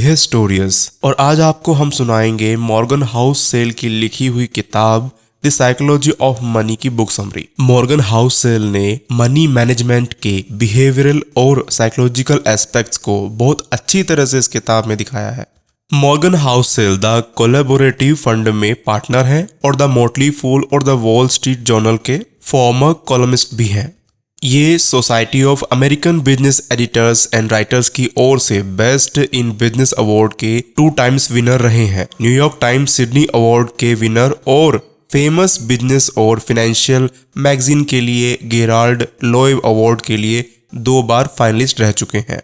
Stories. और आज आपको हम सुनाएंगे मॉर्गन हाउसेल की लिखी हुई किताब द साइकोलॉजी ऑफ मनी की बुक समरी। मॉर्गन हाउसेल ने मनी मैनेजमेंट के बिहेवियरल और साइकोलॉजिकल एस्पेक्ट्स को बहुत अच्छी तरह से इस किताब में दिखाया है। Morgan Housel the collaborative fund में पार्टनर हैं और द मोटली फूल और द वॉल स्ट्रीट जर्नल के फॉर्मर कॉलमिस्ट भी हैं। ये society of American business editors and writers की ओर से बेस्ट इन बिजनेस अवार्ड के 2 टाइम्स विनर रहे हैं, न्यूयॉर्क टाइम्स सिडनी अवार्ड के विनर और फेमस बिजनेस और फाइनेंशियल मैगजीन के लिए गेराल्ड लोएव अवार्ड के लिए 2 बार फाइनलिस्ट रह चुके हैं।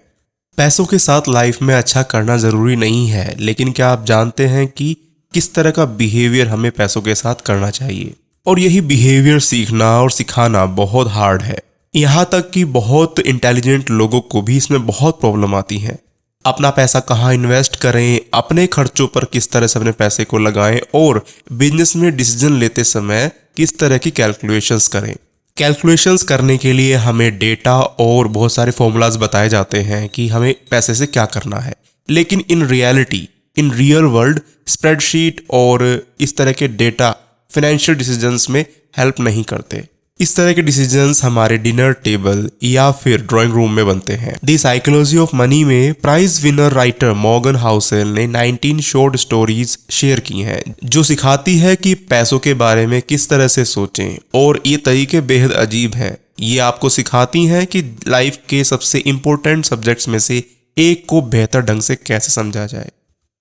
पैसों के साथ लाइफ में अच्छा करना जरूरी नहीं है, लेकिन क्या आप जानते हैं कि किस तरह का बिहेवियर हमें पैसों के साथ करना चाहिए? और यही बिहेवियर सीखना और सिखाना बहुत हार्ड है। यहाँ तक कि बहुत इंटेलिजेंट लोगों को भी इसमें बहुत प्रॉब्लम आती है। अपना पैसा कहाँ इन्वेस्ट करें, अपने खर्चों पर किस तरह से अपने पैसे को लगाएं और बिजनेस में डिसीजन लेते समय किस तरह की कैलकुलेशंस करें। कैलकुलेशंस करने के लिए हमें डेटा और बहुत सारे फॉर्मूलाज बताए जाते हैं कि हमें पैसे से क्या करना है, लेकिन in reality, in real world spreadsheet और इस तरह के डेटा फाइनेंशियल डिसीजंस में हेल्प नहीं करते। इस तरह के डिसीजंस हमारे डिनर टेबल या फिर ड्राइंग रूम में बनते हैं। द साइकोलॉजी ऑफ मनी में prize winner writer Morgan Housel ने 19 शॉर्ट स्टोरीज शेयर की हैं, जो सिखाती है कि पैसों के बारे में किस तरह से सोचें, और ये तरीके बेहद अजीब हैं। ये आपको सिखाती हैं कि लाइफ के सबसे इम्पोर्टेंट सब्जेक्ट्स में से एक को बेहतर ढंग से कैसे समझा जाए।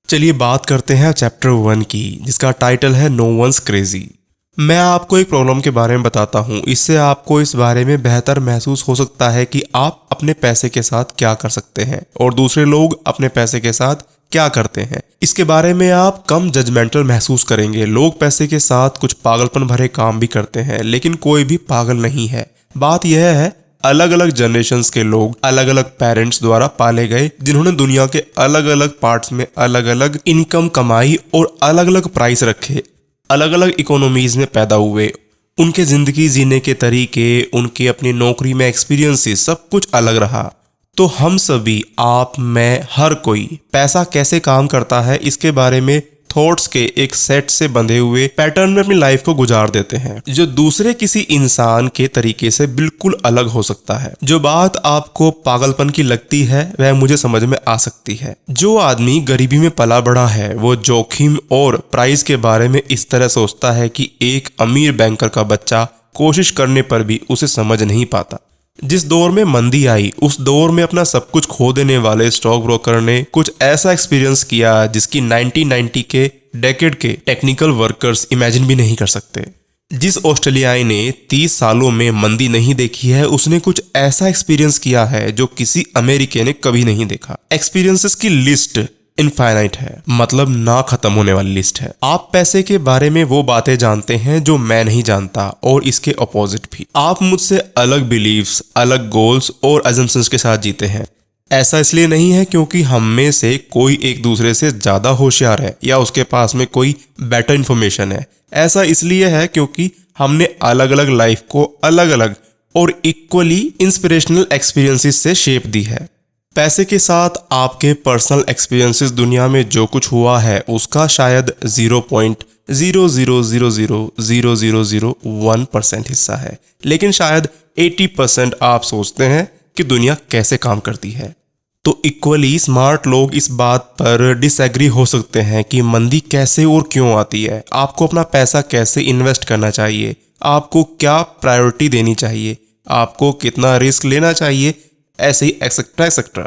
चलिए बात करते हैं चैप्टर 1 की, जिसका टाइटल है नो वंस क्रेजी। मैं आपको एक प्रॉब्लम के बारे में बताता हूँ, इससे आपको इस बारे में बेहतर महसूस हो सकता है कि आप अपने पैसे के साथ क्या कर सकते हैं और दूसरे लोग अपने पैसे के साथ क्या करते हैं। इसके बारे में आप कम जजमेंटल महसूस करेंगे। लोग पैसे के साथ कुछ पागलपन भरे काम भी करते हैं, लेकिन कोई भी पागल नहीं है। बात यह है, अलग अलग जनरेशन्स के लोग अलग अलग पेरेंट्स द्वारा पाले गए, जिन्होंने दुनिया के अलग अलग पार्ट्स में अलग अलग इनकम कमाई और अलग अलग प्राइस रखे, अलग अलग इकोनॉमीज में पैदा हुए। उनके जिंदगी जीने के तरीके, उनके अपनी नौकरी में एक्सपीरियंसेस, सब कुछ अलग रहा। तो हम सभी, आप, मैं, हर कोई पैसा कैसे काम करता है इसके बारे में थॉट्स के एक सेट से बंधे हुए पैटर्न में अपनी लाइफ को गुजार देते हैं, जो दूसरे किसी इंसान के तरीके से बिल्कुल अलग हो सकता है। जो बात आपको पागलपन की लगती है वह मुझे समझ में आ सकती है। जो आदमी गरीबी में पला बड़ा है वो जोखिम और प्राइस के बारे में इस तरह सोचता है कि एक अमीर बैंकर का बच्चा कोशिश करने पर भी उसे समझ नहीं पाता। जिस दौर में मंदी आई, उस दौर में अपना सब कुछ खो देने वाले स्टॉक ब्रोकर ने कुछ ऐसा एक्सपीरियंस किया जिसकी 1990 के डेकेड के टेक्निकल वर्कर्स इमेजिन भी नहीं कर सकते। जिस ऑस्ट्रेलियाई ने 30 सालों में मंदी नहीं देखी है, उसने कुछ ऐसा एक्सपीरियंस किया है जो किसी अमेरिकी ने कभी नहीं देखा। एक्सपीरियंसेस की लिस्ट इनफाइनाइट है, मतलब ना खत्म होने वाली लिस्ट है। आप पैसे के बारे में वो बातें जानते हैं जो मैं नहीं जानता, और इसके अपोजिट भी। आप मुझसे अलग बिलीव्स, अलग गोल्स और अजम्पशंस के साथ जीते हैं। ऐसा इसलिए नहीं है क्योंकि हम में से कोई एक दूसरे से ज्यादा होशियार है या उसके पास में कोई बेटर इंफॉर्मेशन है। ऐसा इसलिए है क्योंकि हमने अलग अलग लाइफ को अलग अलग और इक्वली इंस्पिरेशनल एक्सपीरियंसेस से शेप दी है। पैसे के साथ आपके पर्सनल एक्सपीरियंसेस दुनिया में जो कुछ हुआ है उसका शायद 0.0000001% हिस्सा है, लेकिन शायद 80% आप सोचते हैं कि दुनिया कैसे काम करती है। तो इक्वली स्मार्ट लोग इस बात पर डिसएग्री हो सकते हैं कि मंदी कैसे और क्यों आती है, आपको अपना पैसा कैसे इन्वेस्ट करना चाहिए, आपको क्या प्रायोरिटी देनी चाहिए, आपको कितना रिस्क लेना चाहिए, ऐसे ही एक्सेट्रा एक्सेट्रा।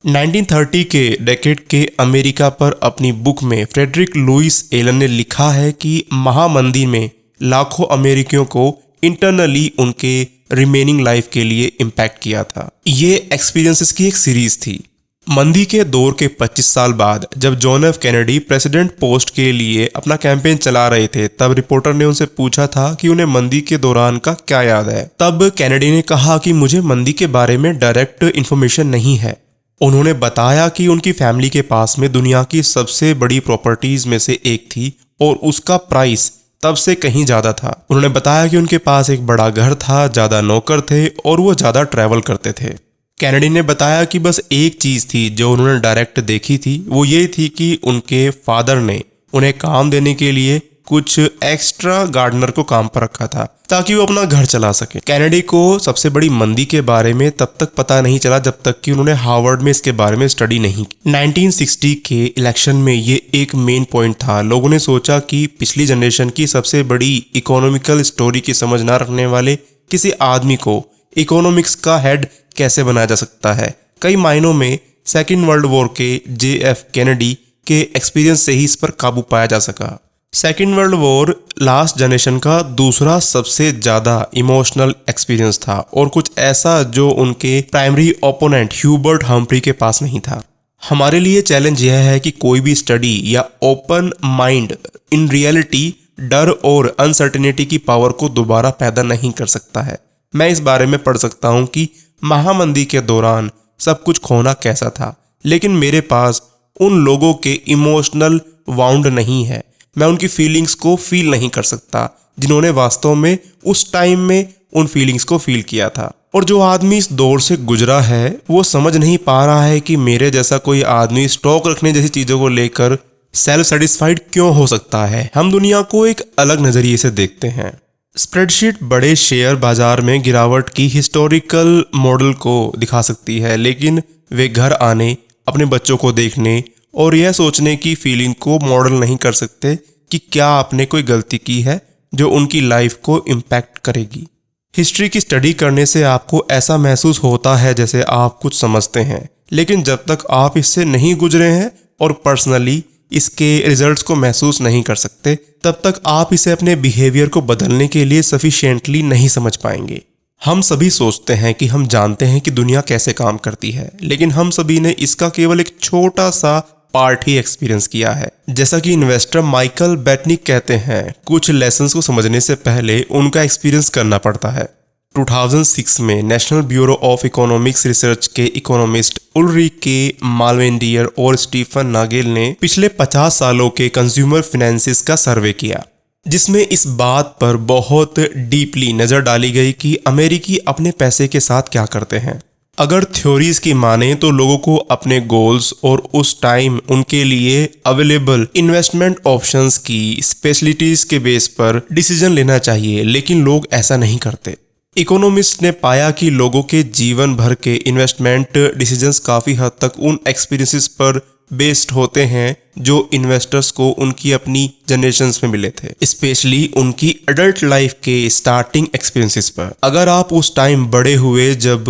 1930 के डेकेड के अमेरिका पर अपनी बुक में फ्रेडरिक लुइस एलन ने लिखा है कि महामंदी में लाखों अमेरिकियों को इंटरनली उनके रिमेनिंग लाइफ के लिए इम्पैक्ट किया था। ये एक्सपीरियंसेस की एक सीरीज थी। मंदी के दौर के 25 साल बाद जब John F Kennedy president post के लिए अपना कैंपेन चला रहे थे, तब रिपोर्टर ने उनसे पूछा था कि उन्हें मंदी के दौरान का क्या याद है। तब कैनेडी ने कहा कि मुझे मंदी के बारे में डायरेक्ट इन्फॉर्मेशन नहीं है। उन्होंने बताया कि उनकी फैमिली के पास में दुनिया की सबसे बड़ी प्रॉपर्टीज में से एक थी और उसका प्राइस तब से कहीं ज्यादा था। उन्होंने बताया कि उनके पास एक बड़ा घर था, ज्यादा नौकर थे और वो ज्यादा ट्रैवल करते थे। कैनेडी ने बताया कि बस एक चीज थी जो उन्होंने डायरेक्ट देखी थी, वो ये थी कि उनके फादर ने उन्हें काम देने के लिए कुछ एक्स्ट्रा गार्डनर को काम पर रखा था ताकि वो अपना घर चला सके। कैनेडी को सबसे बड़ी मंदी के बारे में तब तक पता नहीं चला जब तक कि उन्होंने हार्वर्ड में इसके बारे में स्टडी नहीं की। 1960 के इलेक्शन में ये एक मेन पॉइंट था। लोगों ने सोचा कि पिछली जनरेशन की सबसे बड़ी इकोनॉमिकल स्टोरी की समझ ना रखने वाले किसी आदमी को इकोनॉमिक्स का हेड कैसे बनाया जा सकता है। कई मायनों में सेकेंड वर्ल्ड वॉर के JF कैनेडी के एक्सपीरियंस से ही इस पर काबू पाया जा सका। Second world war last generation का दूसरा सबसे ज्यादा इमोशनल एक्सपीरियंस था और कुछ ऐसा जो उनके प्राइमरी ओपोनेंट ह्यूबर्ट हम्फ्री के पास नहीं था। हमारे लिए चैलेंज यह है कि कोई भी स्टडी या ओपन माइंड इन रियलिटी डर और अनसर्टेनिटी की पावर को दोबारा पैदा नहीं कर सकता है। मैं इस बारे में पढ़ सकता हूँ कि महामंदी के दौरान सब कुछ खोना कैसा था, लेकिन मेरे पास उन लोगों के इमोशनल वाउंड नहीं है। मैं उनकी फीलिंग्स को फील नहीं कर सकता जिन्होंने वास्तव में उस टाइम में उन फीलिंग्स को फील किया था। और जो आदमी इस दौर से गुजरा है वो समझ नहीं पा रहा है कि मेरे जैसा कोई आदमी स्टॉक रखने जैसी चीजों को लेकर सेल्फ सेटिस्फाइड क्यों हो सकता है। हम दुनिया को एक अलग नजरिए से देखते हैं। स्प्रेडशीट बड़े शेयर बाजार में गिरावट की हिस्टोरिकल मॉडल को दिखा सकती है, लेकिन वे घर आने, अपने बच्चों को देखने और यह सोचने की फीलिंग को मॉडल नहीं कर सकते कि क्या आपने कोई गलती की है जो उनकी लाइफ को इम्पैक्ट करेगी। हिस्ट्री की स्टडी करने से आपको ऐसा महसूस होता है जैसे आप कुछ समझते हैं, लेकिन जब तक आप इससे नहीं गुजरे हैं और पर्सनली इसके रिजल्ट्स को महसूस नहीं कर सकते, तब तक आप इसे अपने बिहेवियर को बदलने के लिए सफिशिएंटली नहीं समझ पाएंगे। हम सभी सोचते हैं कि हम जानते हैं कि दुनिया कैसे काम करती है, लेकिन हम सभी ने इसका केवल एक छोटा सा पार्ट ही एक्सपीरियंस किया है। जैसा कि इन्वेस्टर माइकल बेटनिक कहते हैं, कुछ लेसन्स को समझने से पहले उनका एक्सपीरियंस करना पड़ता है। 2006 में national bureau of economics research के इकोनॉमिस्ट उल्रिके मालवेंडियर और स्टीफन नागेल ने पिछले 50 सालों के कंज्यूमर फाइनेंसिस का सर्वे किया, जिसमें इस बात पर बहुत डीपली नजर डाली गई कि अमेरिकी अपने पैसे के साथ क्या करते हैं। अगर थ्योरीज की माने तो लोगों को अपने गोल्स और उस टाइम उनके लिए अवेलेबल इन्वेस्टमेंट ऑप्शंस की स्पेशलिटीज के बेस पर डिसीजन लेना चाहिए, लेकिन लोग ऐसा नहीं करते। इकोनॉमिस्ट ने पाया कि लोगों के जीवन भर के इन्वेस्टमेंट डिसीजंस काफी हद तक उन एक्सपीरियंसेस पर बेस्ड होते हैं जो इन्वेस्टर्स को उनकी अपनी जनरेशन्स में मिले थे, स्पेशली उनकी एडल्ट लाइफ के स्टार्टिंग एक्सपीरियंसेस पर। अगर आप उस टाइम बड़े हुए जब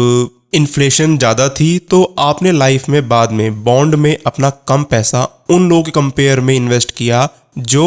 इन्फ्लेशन ज़्यादा थी तो आपने लाइफ में बाद में बॉन्ड में अपना कम पैसा उन लोगों के कंपेयर में इन्वेस्ट किया जो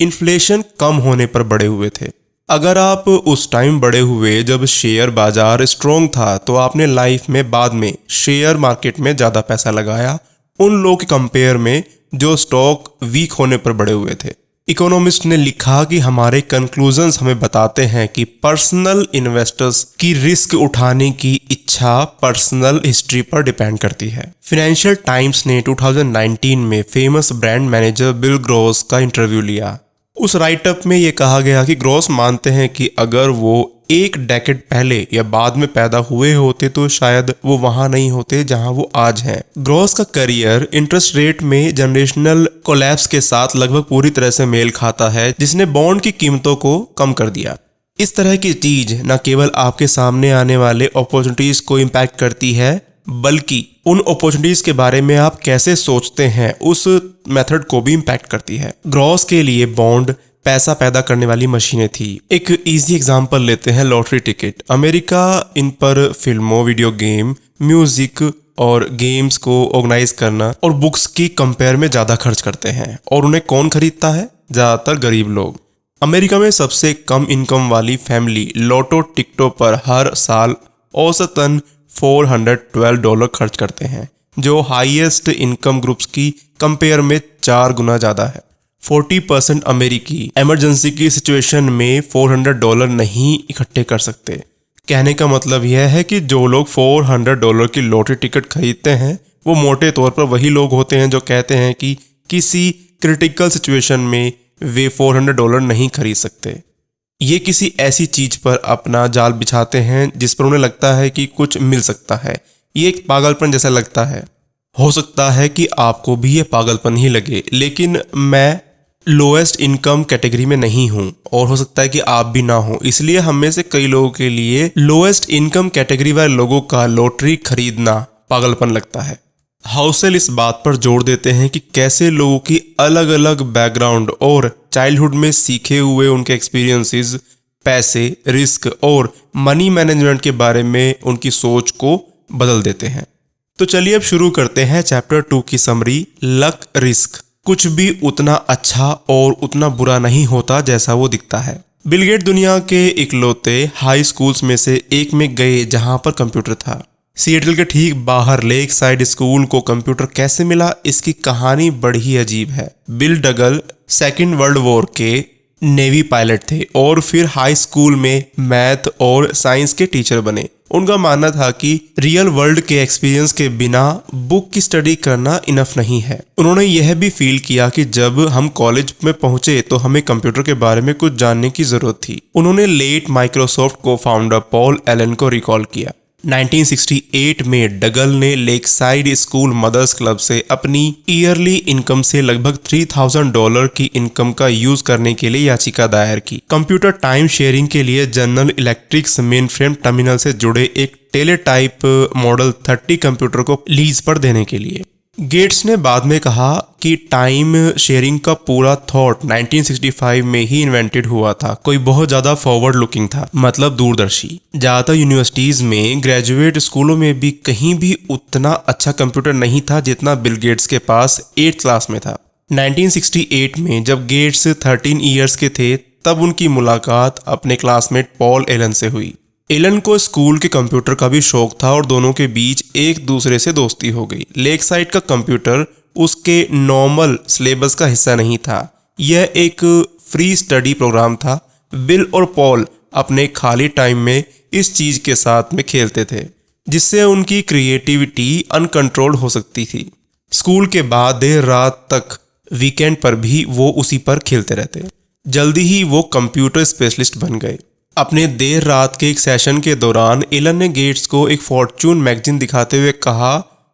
इन्फ्लेशन कम होने पर बड़े हुए थे। अगर आप उस टाइम बड़े हुए जब शेयर बाजार स्ट्रॉन्ग था तो आपने लाइफ में बाद में शेयर मार्केट में ज़्यादा पैसा लगाया उन लोगों के कंपेयर में जो स्टॉक वीक होने पर बड़े हुए थे। इकोनॉमिस्ट ने लिखा कि हमारे कंक्लूजन्स हमें बताते हैं कि पर्सनल इन्वेस्टर्स की रिस्क उठाने की इच्छा पर्सनल हिस्ट्री पर डिपेंड करती है। फाइनेंशियल टाइम्स ने 2019 में famous brand manager bill gross का इंटरव्यू लिया। उस राइटअप में ये कहा गया कि ग्रॉस मानते हैं कि अगर वो एक डेकेड पहले या बाद में पैदा हुए होते तो शायद वो वहां नहीं होते जहां वो आज हैं। ग्रॉस का करियर इंटरेस्ट रेट में जनरेशनल कोलैप्स के साथ लगभग पूरी तरह से मेल खाता है, जिसने बॉन्ड की कीमतों को कम कर दिया। इस तरह की चीज न केवल आपके सामने आने वाले अपॉर्चुनिटीज को इम्पैक्ट करती है, बल्कि उन अपॉर्चुनिटीज के बारे में आप कैसे सोचते हैं उस मेथड को भी इम्पैक्ट करती है। ग्रॉस के लिए बॉन्ड पैसा पैदा करने वाली मशीनें थी। एक इजी एग्जांपल लेते हैं, लॉटरी टिकट। अमेरिका इन पर फिल्मों, वीडियो गेम, म्यूजिक और गेम्स को ऑर्गेनाइज करना और बुक्स की कंपेयर में ज़्यादा खर्च करते हैं। और उन्हें कौन खरीदता है? ज़्यादातर गरीब लोग। अमेरिका में सबसे कम इनकम वाली फैमिली लॉटो टिकटों पर हर साल औसतन $412 खर्च करते हैं, जो हाईएस्ट इनकम ग्रुप्स की कंपेयर में 4 गुना ज़्यादा है। 40% अमेरिकी इमरजेंसी की सिचुएशन में $400 नहीं इकट्ठे कर सकते। कहने का मतलब यह है कि जो लोग $400 की लॉटरी टिकट खरीदते हैं वो मोटे तौर पर वही लोग होते हैं जो कहते हैं कि किसी क्रिटिकल सिचुएशन में वे $400 नहीं खरीद सकते। ये किसी ऐसी चीज पर अपना जाल बिछाते हैं जिस पर उन्हें लगता है कि कुछ मिल सकता है। ये एक पागलपन जैसा लगता है। हो सकता है कि आपको भी ये पागलपन ही लगे, लेकिन मैं लोएस्ट इनकम कैटेगरी में नहीं हूं और हो सकता है कि आप भी ना हो। इसलिए हम में से कई लोगों के लिए लोएस्ट इनकम कैटेगरी वाले लोगों का लॉटरी खरीदना पागलपन लगता है। हाउसेल इस बात पर जोर देते हैं कि कैसे लोगों की अलग अलग बैकग्राउंड और चाइल्डहुड में सीखे हुए उनके एक्सपीरियंसेस पैसे, रिस्क और मनी मैनेजमेंट के बारे में उनकी सोच को बदल देते हैं। तो चलिए अब शुरू करते हैं चैप्टर 2 की समरी, लक रिस्क। कुछ भी उतना अच्छा और उतना बुरा नहीं होता जैसा वो दिखता है। बिल गेट दुनिया के इकलौते हाई स्कूल्स में से एक में गए जहां पर कंप्यूटर था। सिएटल के ठीक बाहर लेक साइड स्कूल को कंप्यूटर कैसे मिला, इसकी कहानी बड़ी ही अजीब है। बिल डगल सेकेंड वर्ल्ड वॉर के नेवी पायलट थे और फिर हाई स्कूल में मैथ और साइंस के टीचर बने। उनका मानना था कि रियल वर्ल्ड के एक्सपीरियंस के बिना बुक की स्टडी करना इनफ नहीं है। उन्होंने यह भी फील किया कि जब हम कॉलेज में पहुंचे तो हमें कंप्यूटर के बारे में कुछ जानने की जरूरत थी। उन्होंने लेट माइक्रोसॉफ्ट को फाउंडर पॉल एलन को रिकॉल किया। 1968 में डगल ने lakeside school mothers club से अपनी ईयरली इनकम से लगभग $3000 की इनकम का यूज करने के लिए याचिका दायर की, कंप्यूटर टाइम शेयरिंग के लिए जनरल इलेक्ट्रिक्स मेनफ्रेम टर्मिनल से जुड़े एक टेलीटाइप मॉडल 30 कंप्यूटर को लीज पर देने के लिए। गेट्स ने बाद में कहा कि टाइम शेयरिंग का पूरा थॉट 1965 में ही इन्वेंटेड हुआ था। कोई बहुत ज्यादा फॉरवर्ड लुकिंग था, मतलब दूरदर्शी। ज्यादातर यूनिवर्सिटीज में, ग्रेजुएट स्कूलों में भी कहीं भी उतना अच्छा कंप्यूटर नहीं था जितना बिल गेट्स के पास 8th क्लास में था। 1968 में जब गेट्स 13 ईयर्स के थे तब उनकी मुलाकात अपने क्लासमेट पॉल एलन से हुई। एलन को स्कूल के कंप्यूटर का भी शौक था और दोनों के बीच एक दूसरे से दोस्ती हो गई। लेक साइड का कंप्यूटर उसके नॉर्मल सिलेबस का हिस्सा नहीं था, यह एक फ्री स्टडी प्रोग्राम था। बिल और पॉल अपने खाली टाइम में इस चीज के साथ में खेलते थे जिससे उनकी क्रिएटिविटी अनकंट्रोल्ड हो सकती थी। स्कूल के बाद देर रात तक वीकेंड पर भी वो उसी पर खेलते रहते। जल्दी ही वो कंप्यूटर स्पेशलिस्ट बन गए। अपने देर रात के एक सेशन के दौरान एलन ने गेट्स को एक फॉर्च्यून मैगजीन दिखाते हुए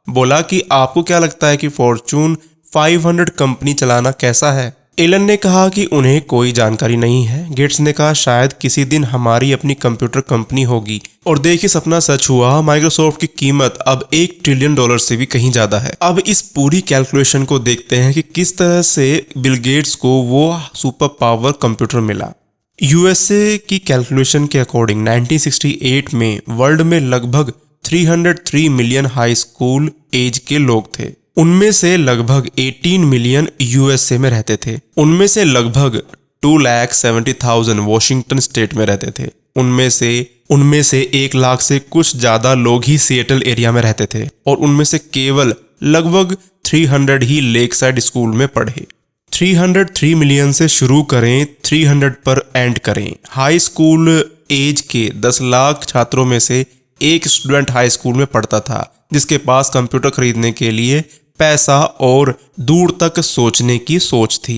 बोला कि आपको क्या लगता है कि फॉर्च्यून 500 कंपनी चलाना कैसा है? एलन ने कहा कि उन्हें कोई जानकारी नहीं है। गेट्स ने कहा शायद किसी दिन हमारी अपनी कंप्यूटर कंपनी होगी। और देखिए सपना सच हुआ, माइक्रोसॉफ्ट की कीमत अब $1 ट्रिलियन से भी कहीं ज्यादा है। अब इस पूरी कैलकुलेशन को देखते हैं कि किस तरह से बिल गेट्स को वो सुपर पावर कंप्यूटर मिला। यूएसए की कैलकुलेशन के अकॉर्डिंग 1968 में वर्ल्ड में लगभग 303 मिलियन हाई स्कूल एज के लोग थे। उनमें से लगभग 18 मिलियन यूएसए में रहते थे। उनमें से लगभग 2,70,000 वॉशिंगटन स्टेट में रहते थे। उनमें से 1 लाख से कुछ ज्यादा लोग ही सिएटल एरिया में रहते थे और उनमें से केवल लगभग 300 ही लेक साइड स्कूल में पढ़े। 303 मिलियन से शुरू करें, 300 पर एंड करें। हाई स्कूल एज के 10 लाख छात्रों में से एक स्टूडेंट हाई स्कूल में पढ़ता था जिसके पास कंप्यूटर खरीदने के लिए पैसा और दूर तक सोचने की सोच थी।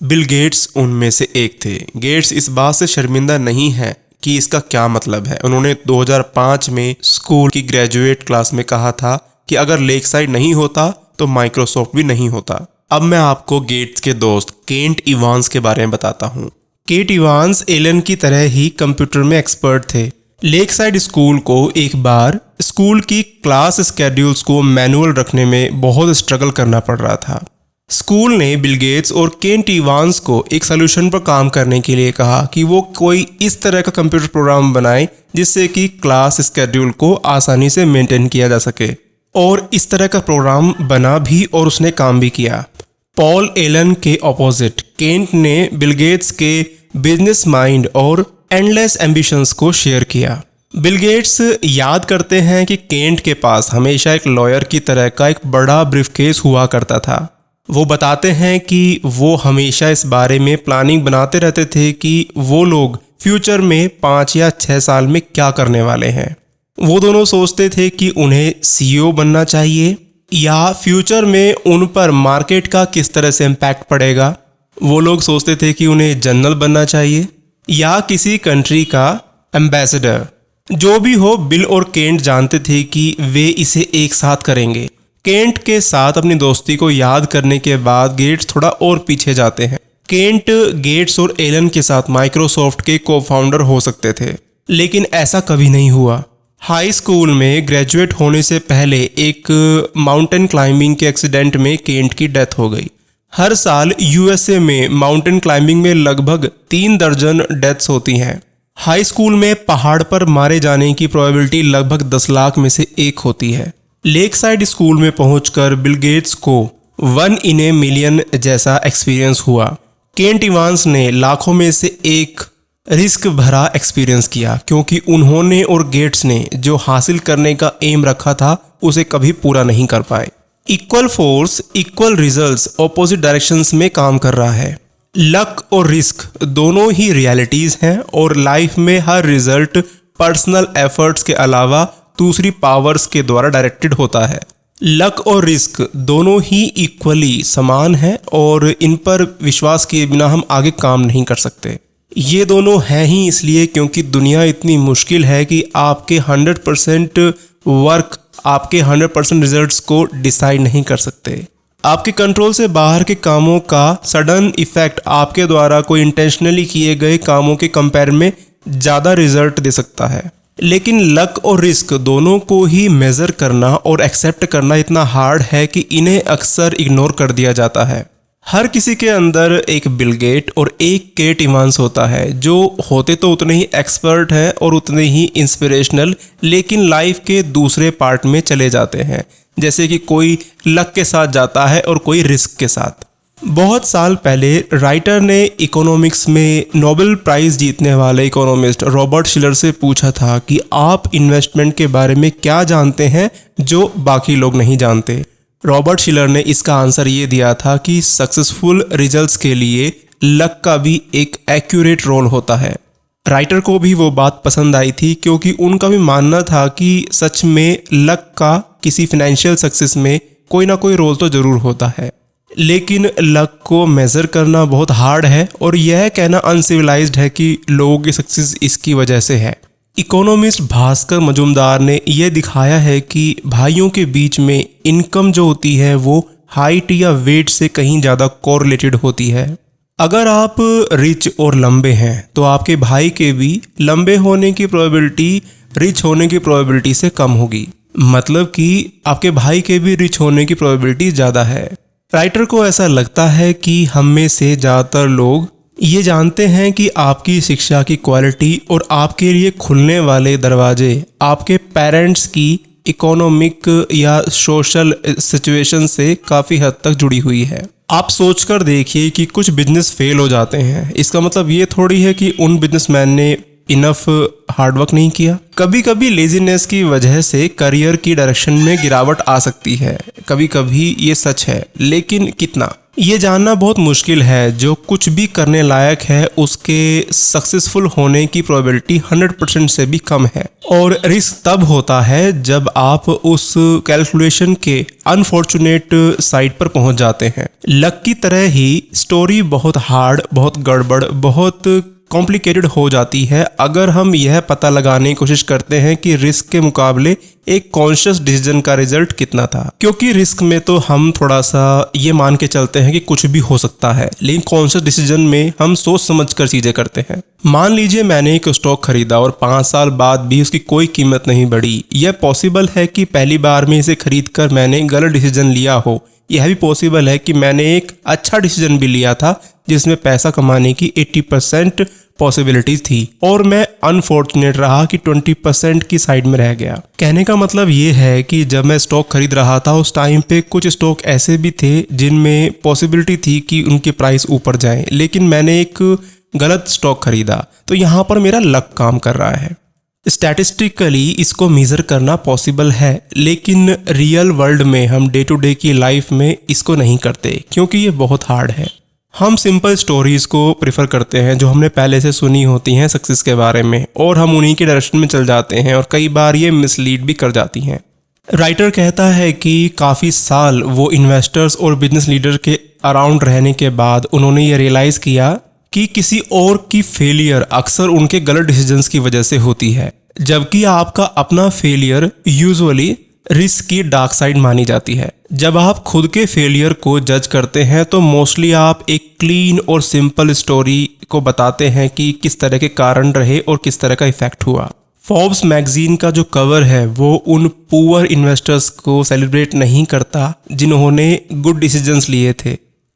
बिल गेट्स उनमें से एक थे। गेट्स इस बात से शर्मिंदा नहीं है कि इसका क्या मतलब है। उन्होंने 2005 में स्कूल की ग्रेजुएट क्लास में कहा था कि अगर लेक साइड नहीं होता तो माइक्रोसॉफ्ट भी नहीं होता। अब मैं आपको गेट्स के दोस्त केंट इवांस के बारे में बताता हूँ। केंट इवांस एलन की तरह ही कंप्यूटर में एक्सपर्ट थे। लेक साइड स्कूल को एक बार स्कूल की क्लास स्केड्यूल्स को मैनुअल रखने में बहुत स्ट्रगल करना पड़ रहा था। स्कूल ने बिल गेट्स और केंट इवांस को एक सलूशन पर काम करने के लिए कहा कि वो कोई इस तरह का कंप्यूटर प्रोग्राम बनाए जिससे कि क्लास स्केड्यूल को आसानी से मेंटेन किया जा सके। और इस तरह का प्रोग्राम बना भी और उसने काम भी किया। पॉल एलन के ऑपोजिट केंट ने बिल गेट्स के बिजनेस माइंड और एंडलेस एम्बिशंस को शेयर किया। बिल गेट्स याद करते हैं कि केंट के पास हमेशा एक लॉयर की तरह का एक बड़ा ब्रीफकेस हुआ करता था। वो बताते हैं कि वो हमेशा इस बारे में प्लानिंग बनाते रहते थे कि वो लोग फ्यूचर में 5 या 6 साल में क्या करने वाले हैं। वो दोनों सोचते थे कि उन्हें सीईओ बनना चाहिए या फ्यूचर में उन पर मार्केट का किस तरह से इम्पैक्ट पड़ेगा। वो लोग सोचते थे कि उन्हें जनरल बनना चाहिए या किसी कंट्री का एम्बेसडर। जो भी हो, बिल और केंट जानते थे कि वे इसे एक साथ करेंगे। केंट के साथ अपनी दोस्ती को याद करने के बाद गेट्स थोड़ा और पीछे जाते हैं। केंट गेट्स और एलन के साथ माइक्रोसॉफ्ट के को फाउंडर हो सकते थे, लेकिन ऐसा कभी नहीं हुआ। हाई स्कूल में ग्रेजुएट होने से पहले एक माउंटेन क्लाइंबिंग के एक्सीडेंट में केंट की डेथ हो गई। हर साल यूएसए में माउंटेन क्लाइंबिंग में लगभग 3 दर्जन डेथ्स होती हैं। हाई स्कूल में पहाड़ पर मारे जाने की प्रोबेबिलिटी लगभग 10 लाख में से 1 होती है। लेक साइड स्कूल में पहुंचकर बिल गेट्स को 1 in a million जैसा एक्सपीरियंस हुआ। केंट इवांस ने लाखों में से एक रिस्क भरा एक्सपीरियंस किया, क्योंकि उन्होंने और गेट्स ने जो हासिल करने का एम रखा था उसे कभी पूरा नहीं कर पाए। Equal force equal results opposite directions में काम कर रहा है। लक और रिस्क दोनों ही रियलिटीज हैं और लाइफ में हर रिजल्ट पर्सनल एफर्ट्स के अलावा दूसरी पावर्स के द्वारा डायरेक्टेड होता है। लक और रिस्क दोनों ही इक्वली समान हैं और इन पर विश्वास किए बिना हम आगे काम नहीं कर सकते। ये दोनों हैं ही इसलिए क्योंकि दुनिया इतनी मुश्किल है कि आपके 100% वर्क आपके 100% रिजल्ट्स को डिसाइड नहीं कर सकते। आपके कंट्रोल से बाहर के कामों का सडन इफेक्ट आपके द्वारा कोई इंटेंशनली किए गए कामों के कंपेयर में ज़्यादा रिजल्ट दे सकता है। लेकिन लक और रिस्क दोनों को ही मेज़र करना और एक्सेप्ट करना इतना हार्ड है कि इन्हें अक्सर इग्नोर कर दिया जाता है। हर किसी के अंदर एक बिल गेट और एक केट इवांस होता है, जो होते तो उतने ही एक्सपर्ट हैं और उतने ही इंस्पिरेशनल, लेकिन लाइफ के दूसरे पार्ट में चले जाते हैं। जैसे कि कोई लक के साथ जाता है और कोई रिस्क के साथ। बहुत साल पहले राइटर ने इकोनॉमिक्स में नोबेल प्राइज़ जीतने वाले इकोनॉमिस्ट रॉबर्ट शिलर से पूछा था कि आप इन्वेस्टमेंट के बारे में क्या जानते हैं जो बाकी लोग नहीं जानते। रॉबर्ट शिलर ने इसका आंसर ये दिया था कि सक्सेसफुल रिजल्ट्स के लिए लक का भी एक एक्यूरेट रोल होता है। राइटर को भी वो बात पसंद आई थी, क्योंकि उनका भी मानना था कि सच में लक का किसी फाइनेंशियल सक्सेस में कोई ना कोई रोल तो ज़रूर होता है, लेकिन लक को मेज़र करना बहुत हार्ड है और यह कहना अनसिविलाइज्ड है कि लोगों की सक्सेस इसकी वजह से है। इकोनॉमिस्ट भास्कर मजुमदार ने यह दिखाया है कि भाइयों के बीच में इनकम जो होती है वो हाइट या वेट से कहीं ज़्यादा कोरिलेटेड होती है। अगर आप रिच और लंबे हैं तो आपके भाई के भी लंबे होने की प्रोबेबिलिटी रिच होने की प्रोबेबिलिटी से कम होगी, मतलब कि आपके भाई के भी रिच होने की प्रोबेबिलिटी ज़्यादा है। राइटर को ऐसा लगता है कि हम में से ज़्यादातर लोग ये जानते हैं कि आपकी शिक्षा की क्वालिटी और आपके लिए खुलने वाले दरवाजे आपके पेरेंट्स की इकोनॉमिक या सोशल सिचुएशन से काफ़ी हद तक जुड़ी हुई है। आप सोचकर देखिए कि कुछ बिजनेस फेल हो जाते हैं, इसका मतलब ये थोड़ी है कि उन बिजनेसमैन ने इनफ हार्डवर्क नहीं किया। कभी कभी लेजीनेस की वजह से करियर की डायरेक्शन में गिरावट आ सकती है, कभी कभी ये सच है, लेकिन कितना ये जानना बहुत मुश्किल है। जो कुछ भी करने लायक है उसके सक्सेसफुल होने की प्रोबेबिलिटी 100% से भी कम है, और रिस्क तब होता है जब आप उस कैलकुलेशन के अनफॉर्चुनेट साइड पर पहुंच जाते हैं। लक की तरह ही स्टोरी बहुत हार्ड, बहुत गड़बड़, बहुत कॉम्प्लिकेटेड हो जाती है अगर हम यह पता लगाने की कोशिश करते हैं कि रिस्क के मुकाबले एक कॉन्शियस डिसीजन का रिजल्ट कितना था। क्योंकि रिस्क में तो हम थोड़ा सा ये मान के चलते हैं कि कुछ भी हो सकता है, लेकिन कॉन्शियस डिसीजन में हम सोच समझ कर चीजें करते हैं। मान लीजिए मैंने एक स्टॉक खरीदा और 5 साल बाद भी उसकी कोई कीमत नहीं बढ़ी। यह पॉसिबल है कि पहली बार में इसे खरीद कर मैंने गलत डिसीजन लिया हो। यह भी पॉसिबल है कि मैंने एक अच्छा डिसीजन भी लिया था जिसमें पैसा कमाने की 80% पॉसिबिलिटीज थी और मैं अनफॉर्चुनेट रहा कि 20% की साइड में रह गया। कहने का मतलब ये है कि जब मैं स्टॉक खरीद रहा था उस टाइम पे कुछ स्टॉक ऐसे भी थे जिनमें पॉसिबिलिटी थी कि उनके प्राइस ऊपर जाएं, लेकिन मैंने एक गलत स्टॉक खरीदा, तो यहाँ पर मेरा लक काम कर रहा है। स्टैटिस्टिकली इसको मेजर करना पॉसिबल है, लेकिन रियल वर्ल्ड में हम डे टू डे की लाइफ में इसको नहीं करते क्योंकि ये बहुत हार्ड है। हम सिंपल स्टोरीज को प्रेफर करते हैं जो हमने पहले से सुनी होती हैं सक्सेस के बारे में, और हम उन्हीं के डायरेक्शन में चल जाते हैं और कई बार ये मिसलीड भी कर जाती हैं। राइटर कहता है कि काफ़ी साल वो इन्वेस्टर्स और बिजनेस लीडर के अराउंड रहने के बाद उन्होंने ये रियलाइज़ किया कि किसी और की फेलियर अक्सर उनके गलत डिसीजंस की वजह से होती है। जबकि आपका अपना फेलियर यूजुअली रिस्क की डार्क साइड मानी जाती है। जब आप खुद के फेलियर को जज करते हैं तो मोस्टली आप एक क्लीन और सिंपल स्टोरी को बताते हैं कि किस तरह के कारण रहे और किस तरह का इफेक्ट हुआ। फोर्ब्स मैगजीन का जो कवर है वो उन पुअर इन्वेस्टर्स को सेलिब्रेट नहीं करता जिन्होंने गुड डिसीजंस लिए थे,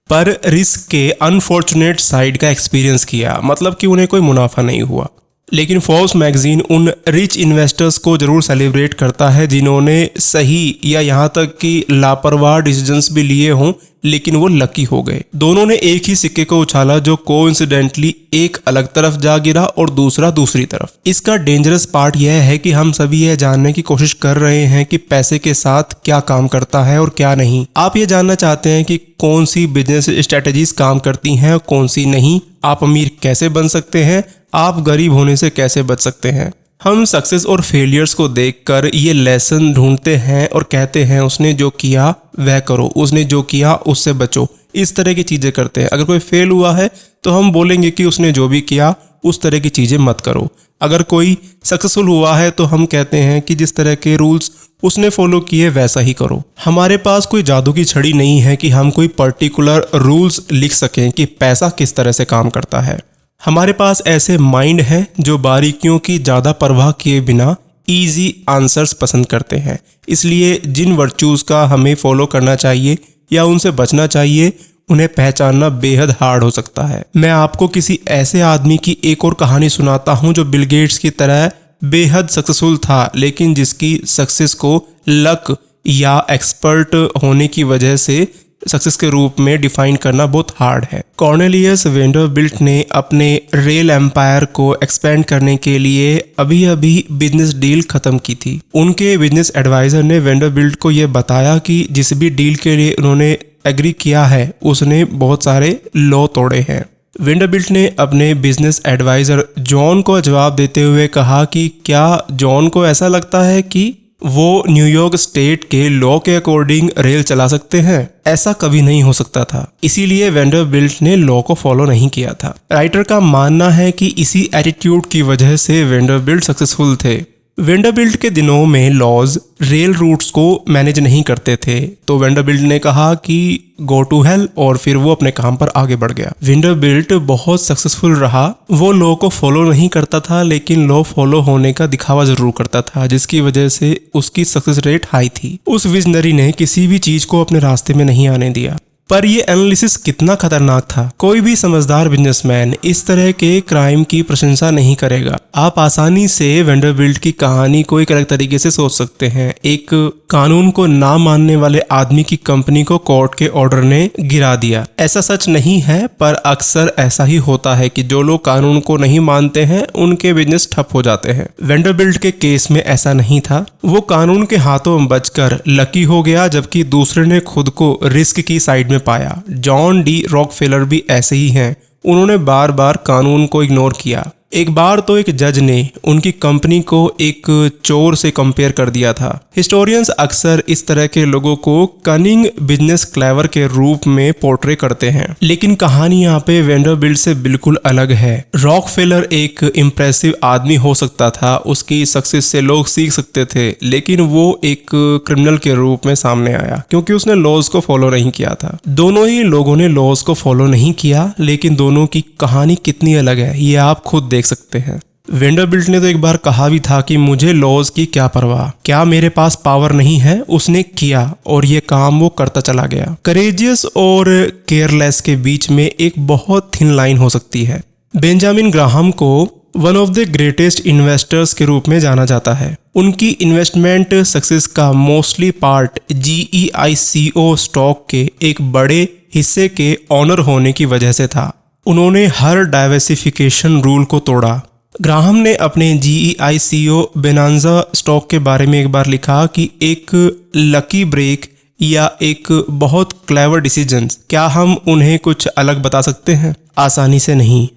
पर रिस्क के अनफॉर्चुनेट साइड का एक्सपीरियंस किया, मतलब कि उन्हें कोई मुनाफा नहीं हुआ। लेकिन फोर्ब्स मैगजीन उन रिच इन्वेस्टर्स को जरूर सेलिब्रेट करता है जिन्होंने सही या यहाँ तक कि लापरवाह डिसीजंस भी लिए हों लेकिन वो लकी हो गए। दोनों ने एक ही सिक्के को उछाला जो कोइंसिडेंटली एक अलग तरफ जा गिरा और दूसरा दूसरी तरफ। इसका डेंजरस पार्ट यह है कि हम सभी यह जानने की कोशिश कर रहे हैं कि पैसे के साथ क्या काम करता है और क्या नहीं। आप ये जानना चाहते हैं कि कौन सी बिजनेस स्ट्रेटजीज काम करती हैं और कौन सी नहीं। आप अमीर कैसे बन सकते हैं, आप गरीब होने से कैसे बच सकते हैं। हम सक्सेस और फेलियर्स को देखकर ये लेसन ढूंढते हैं और कहते हैं उसने जो किया वह करो, उसने जो किया उससे बचो। इस तरह की चीज़ें करते हैं। अगर कोई फेल हुआ है तो हम बोलेंगे कि उसने जो भी किया उस तरह की चीज़ें मत करो। अगर कोई सक्सेसफुल हुआ है तो हम कहते हैं कि जिस तरह के रूल्स उसने फॉलो किए वैसा ही करो। हमारे पास कोई जादू की छड़ी नहीं है कि हम कोई पर्टिकुलर रूल्स लिख सकें कि पैसा किस तरह से काम करता है। हमारे पास ऐसे माइंड हैं जो बारीकियों की ज़्यादा परवाह किए बिना इजी आंसर्स पसंद करते हैं। इसलिए जिन वर्चूज़ का हमें फॉलो करना चाहिए या उनसे बचना चाहिए उन्हें पहचानना बेहद हार्ड हो सकता है। मैं आपको किसी ऐसे आदमी की एक और कहानी सुनाता हूं जो बिल गेट्स की तरह बेहद सक्सेसफुल था लेकिन जिसकी सक्सेस को लक या एक्सपर्ट होने की वजह से सक्सेस के रूप में डिफाइन करना बहुत हार्ड है। कॉर्नेलियस वेंडरबिल्ट ने अपने रेल एम्पायर को एक्सपेंड करने के लिए अभी अभी बिजनेस डील खत्म की थी। उनके बिजनेस एडवाइजर ने वेंडरबिल्ट को यह बताया कि जिस भी डील के लिए उन्होंने एग्री किया है उसने बहुत सारे लॉ तोड़े हैं। वेंडरबिल्ट ने अपने बिजनेस एडवाइजर जॉन को जवाब देते हुए कहा कि क्या जॉन को ऐसा लगता है कि वो न्यूयॉर्क स्टेट के लॉ के अकॉर्डिंग रेल चला सकते हैं? ऐसा कभी नहीं हो सकता था। इसीलिए वेंडरबिल्ट ने लॉ को फॉलो नहीं किया था। राइटर का मानना है कि इसी एटीट्यूड की वजह से वेंडरबिल्ट सक्सेसफुल थे। वेंडरबिल्ट के दिनों में लॉज रेल रूट्स को मैनेज नहीं करते थे तो वेंडरबिल्ट ने कहा कि गो टू हेल और फिर वो अपने काम पर आगे बढ़ गया। वेंडरबिल्ट बहुत सक्सेसफुल रहा। वो लॉ को फॉलो नहीं करता था लेकिन लॉ फॉलो होने का दिखावा जरूर करता था जिसकी वजह से उसकी सक्सेस रेट हाई थी। उस विजनरी ने किसी भी चीज को अपने रास्ते में नहीं आने दिया। पर ये एनालिसिस कितना खतरनाक था। कोई भी समझदार बिजनेसमैन इस तरह के क्राइम की प्रशंसा नहीं करेगा। आप आसानी से वेंडरबिल्ट की कहानी को एक अलग तरीके से सोच सकते हैं। एक कानून को ना मानने वाले आदमी की कंपनी को कोर्ट के ऑर्डर ने गिरा दिया। ऐसा सच नहीं है पर अक्सर ऐसा ही होता है कि जो लोग कानून को नहीं मानते हैं उनके बिजनेस ठप हो जाते हैं। वेंडरबिल्ट के केस में ऐसा नहीं था। वो कानून के हाथों में बचकर लकी हो गया जबकि दूसरे ने खुद को रिस्क की साइड में पाया। जॉन डी रॉकफेलर भी ऐसे ही हैं। उन्होंने बार बार कानून को इग्नोर किया। एक बार तो एक जज ने उनकी कंपनी को एक चोर से कंपेयर कर दिया था। हिस्टोरियंस अक्सर इस तरह के लोगों को कनिंग बिजनेस क्लेवर के रूप में पोर्ट्रे करते हैं लेकिन कहानी यहाँ पे वेंडरबिल्ट से बिल्कुल अलग है। रॉकफेलर एक इम्प्रेसिव आदमी हो सकता था, उसकी सक्सेस से लोग सीख सकते थे लेकिन वो एक क्रिमिनल के रूप में सामने आया क्योंकि उसने लॉज को फॉलो नहीं किया था। दोनों ही लोगों ने लॉज को फॉलो नहीं किया लेकिन दोनों की कहानी कितनी अलग है ये आप खुद देख सकते हैं। वेंडरबिल्ट ने तो एक बार कहा भी था कि मुझे लॉज की क्या परवाह, क्या मेरे पास पावर नहीं है। उसने किया और ये काम वो करता चला गया। करेजियस और केयरलेस के बीच में एक बहुत थिन लाइन हो सकती है। बेंजामिन ग्राहम को one of the greatest investors के रूप में जाना जाता है। उनकी इन्वेस्टमेंट सक्सेस का मोस्टली पार्ट GEICO स्टॉक के एक बड़े हिस्से के ऑनर होने की वजह से था। उन्होंने हर डाइवर्सिफिकेशन रूल को तोड़ा। ग्राहम ने अपने GEICO बेनांजा स्टॉक के बारे में एक बार लिखा कि एक लकी ब्रेक या एक बहुत क्लेवर डिसीजन। क्या हम उन्हें कुछ अलग बता सकते हैं? आसानी से नहीं।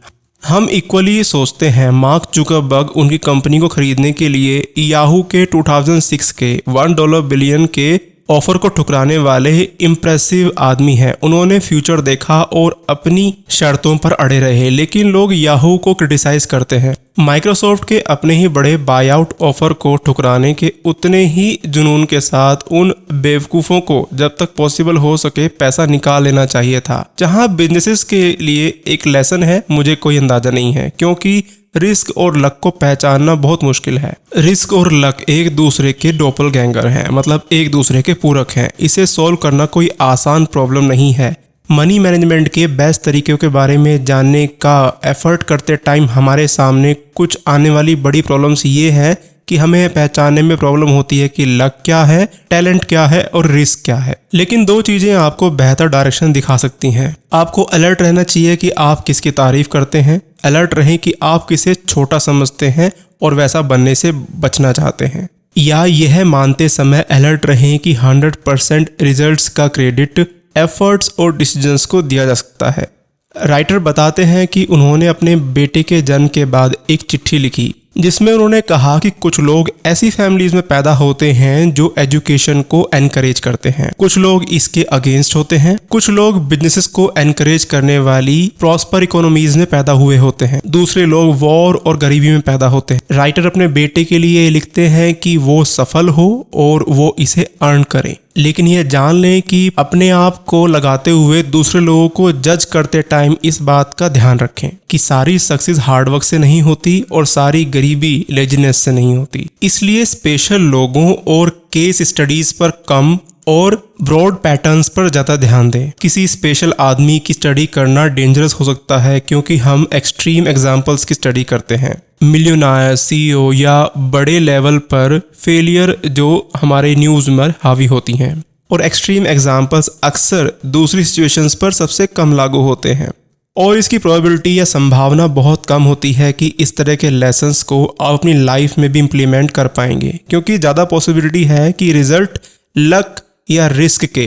हम इक्वली सोचते हैं। मार्क जुकरबर्ग उनकी कंपनी को खरीदने के लिए याहू के 2006 के $1 बिलियन के ऑफर को ठुकराने वाले इम्प्रेसिव आदमी हैं। उन्होंने फ्यूचर देखा और अपनी शर्तों पर अड़े रहे, लेकिन लोग याहू को क्रिटिसाइज करते हैं। माइक्रोसॉफ्ट के अपने ही बड़े बाय आउट ऑफर को ठुकराने के उतने ही जुनून के साथ उन बेवकूफ़ों को जब तक पॉसिबल हो सके पैसा निकाल लेना चाहिए था। जहां बिजनेसेस के लिए एक लेसन है, मुझे कोई अंदाजा नहीं है, क्योंकि रिस्क और लक को पहचानना बहुत मुश्किल है। रिस्क और लक एक दूसरे के डोपलगैंगर हैं, मतलब एक दूसरे के पूरक हैं। इसे सॉल्व करना कोई आसान प्रॉब्लम नहीं है। मनी मैनेजमेंट के बेस्ट तरीकों के बारे में जानने का एफर्ट करते टाइम हमारे सामने कुछ आने वाली बड़ी प्रॉब्लम्स ये हैं कि हमें पहचानने में प्रॉब्लम होती है कि लक क्या है, टैलेंट क्या है और रिस्क क्या है। लेकिन दो चीजें आपको बेहतर डायरेक्शन दिखा सकती हैं। आपको अलर्ट रहना चाहिए कि आप किसकी तारीफ करते हैं, अलर्ट रहें कि आप किसे छोटा समझते हैं और वैसा बनने से बचना चाहते हैं, या यह मानते समय अलर्ट रहें कि 100% रिजल्ट्स का क्रेडिट एफर्ट्स और डिसीजंस को दिया जा सकता है। राइटर बताते हैं कि उन्होंने अपने बेटे के जन्म के बाद एक चिट्ठी लिखी जिसमें उन्होंने कहा कि कुछ लोग ऐसी फैमिलीज में पैदा होते हैं जो एजुकेशन को एनकरेज करते हैं, कुछ लोग इसके अगेंस्ट होते हैं, कुछ लोग बिजनेसेस को एनकरेज करने वाली प्रॉस्पर इकोनॉमीज में पैदा हुए होते हैं, दूसरे लोग वॉर और गरीबी में पैदा होते हैं। राइटर अपने बेटे के लिए लिखते हैं कि वो सफल हो और वो इसे अर्न करे, लेकिन यह जान लें कि अपने आप को लगाते हुए दूसरे लोगों को जज करते टाइम इस बात का ध्यान रखें कि सारी सक्सेस हार्डवर्क से नहीं होती और सारी गरीबी लेजीनेस से नहीं होती। इसलिए स्पेशल लोगों और केस स्टडीज पर कम और ब्रॉड पैटर्न्स पर ज़्यादा ध्यान दें। किसी स्पेशल आदमी की स्टडी करना डेंजरस हो सकता है क्योंकि हम एक्सट्रीम एग्जाम्पल्स की स्टडी करते हैं, मिलियनेयर, सीईओ या बड़े लेवल पर फेलियर जो हमारे न्यूज़ में हावी होती हैं, और एक्सट्रीम एग्जाम्पल्स अक्सर दूसरी सिचुएशंस पर सबसे कम लागू होते हैं और इसकी प्रोबेबिलिटी या संभावना बहुत कम होती है कि इस तरह के लेसन्स को आप अपनी लाइफ में भी इम्प्लीमेंट कर पाएंगे, क्योंकि ज़्यादा पॉसिबिलिटी है कि रिजल्ट लक या रिस्क के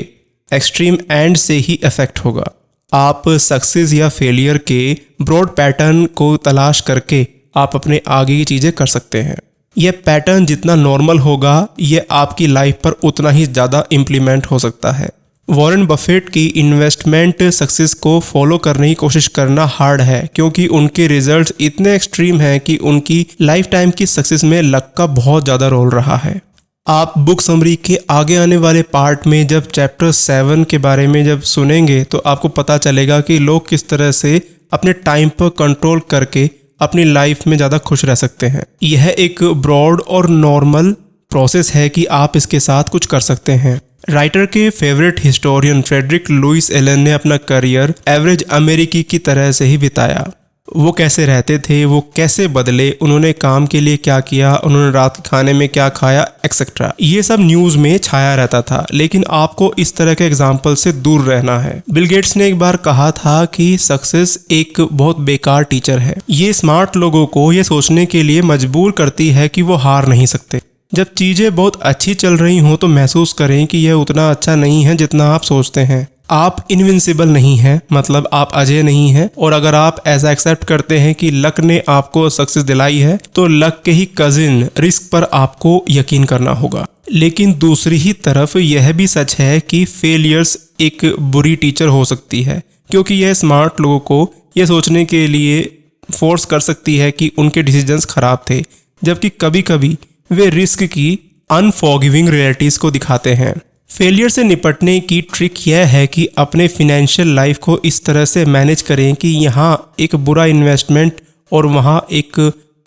एक्सट्रीम एंड से ही इफेक्ट होगा। आप सक्सेस या फेलियर के ब्रॉड पैटर्न को तलाश करके आप अपने आगे की चीज़ें कर सकते हैं। यह पैटर्न जितना नॉर्मल होगा यह आपकी लाइफ पर उतना ही ज़्यादा इम्प्लीमेंट हो सकता है। वॉरेन बफेट की इन्वेस्टमेंट सक्सेस को फॉलो करने की कोशिश करना हार्ड है क्योंकि उनके रिजल्ट्स इतने एक्सट्रीम हैं कि उनकी लाइफ टाइम की सक्सेस में लक का बहुत ज़्यादा रोल रहा है। आप बुक समरी के आगे आने वाले पार्ट में जब चैप्टर 7 के बारे में जब सुनेंगे तो आपको पता चलेगा कि लोग किस तरह से अपने टाइम पर कंट्रोल करके अपनी लाइफ में ज़्यादा खुश रह सकते हैं। यह एक ब्रॉड और नॉर्मल प्रोसेस है कि आप इसके साथ कुछ कर सकते हैं। राइटर के favourite historian Frederick Lewis Allen ने अपना करियर एवरेज अमेरिकी की तरह से ही बिताया। वो कैसे रहते थे, वो कैसे बदले, उन्होंने काम के लिए क्या किया, उन्होंने रात के खाने में क्या खाया, एक्सेट्रा, ये सब न्यूज़ में छाया रहता था। लेकिन आपको इस तरह के एग्जाम्पल से दूर रहना है। बिल गेट्स ने एक बार कहा था कि सक्सेस एक बहुत बेकार टीचर है। ये स्मार्ट लोगों को ये सोचने के लिए मजबूर करती है कि वो हार नहीं सकते। जब चीज़ें बहुत अच्छी चल रही हों तो महसूस करें कि यह उतना अच्छा नहीं है जितना आप सोचते हैं। आप इनविंसिबल नहीं हैं, मतलब आप अजय नहीं हैं, और अगर आप ऐसा एक्सेप्ट करते हैं कि लक ने आपको सक्सेस दिलाई है तो लक के ही कजिन रिस्क पर आपको यकीन करना होगा। लेकिन दूसरी ही तरफ यह भी सच है कि फेलियर्स एक बुरी टीचर हो सकती है क्योंकि यह स्मार्ट लोगों को यह सोचने के लिए फोर्स कर सकती है कि उनके डिसीजंस खराब थे, जबकि कभी कभी वे रिस्क की अनफॉरगिविंग रियलिटीज़ को दिखाते हैं। फेलियर से निपटने की ट्रिक यह है कि अपने फिनेंशियल लाइफ को इस तरह से मैनेज करें कि यहाँ एक बुरा इन्वेस्टमेंट और वहाँ एक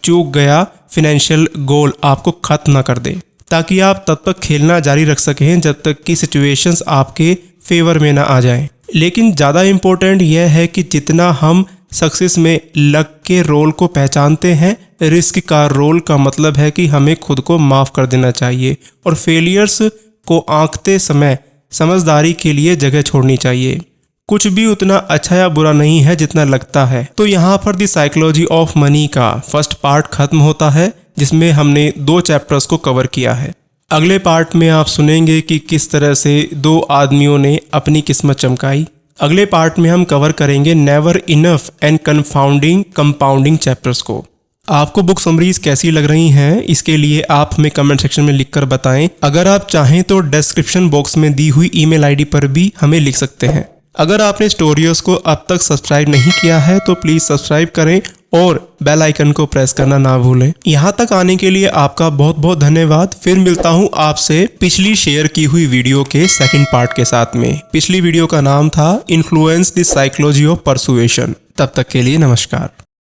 चूक गया फिनेंशियल गोल आपको खत्म ना कर दे, ताकि आप तब तक खेलना जारी रख सकें जब तक कि सिचुएशंस आपके फेवर में ना आ जाएं। लेकिन ज़्यादा इम्पोर्टेंट यह है कि जितना हम सक्सेस में लक के रोल को पहचानते हैं, रिस्क का रोल का मतलब है कि हमें खुद को माफ़ कर देना चाहिए और फेलियर्स को आंकते समय समझदारी के लिए जगह छोड़नी चाहिए। कुछ भी उतना अच्छा या बुरा नहीं है जितना लगता है। तो यहाँ पर द साइकोलॉजी ऑफ मनी का फर्स्ट पार्ट खत्म होता है, जिसमें हमने 2 चैप्टर्स को कवर किया है। अगले पार्ट में आप सुनेंगे कि किस तरह से 2 आदमियों ने अपनी किस्मत चमकाई। अगले पार्ट में हम कवर करेंगे never enough and compounding chapters को। आपको बुक समरीज कैसी लग रही हैं, इसके लिए आप हमें कमेंट सेक्शन में लिखकर बताएं। अगर आप चाहें तो डिस्क्रिप्शन बॉक्स में दी हुई ईमेल आईडी पर भी हमें लिख सकते हैं। अगर आपने स्टोरियोस को अब तक सब्सक्राइब नहीं किया है तो प्लीज सब्सक्राइब करें और बेल आइकन को प्रेस करना ना भूलें। यहाँ तक आने के लिए आपका बहुत बहुत धन्यवाद। फिर मिलता हूँ आपसे पिछली शेयर की हुई वीडियो के सेकंड पार्ट के साथ में। पिछली वीडियो का नाम था influence the psychology of persuasion. तब तक के लिए नमस्कार।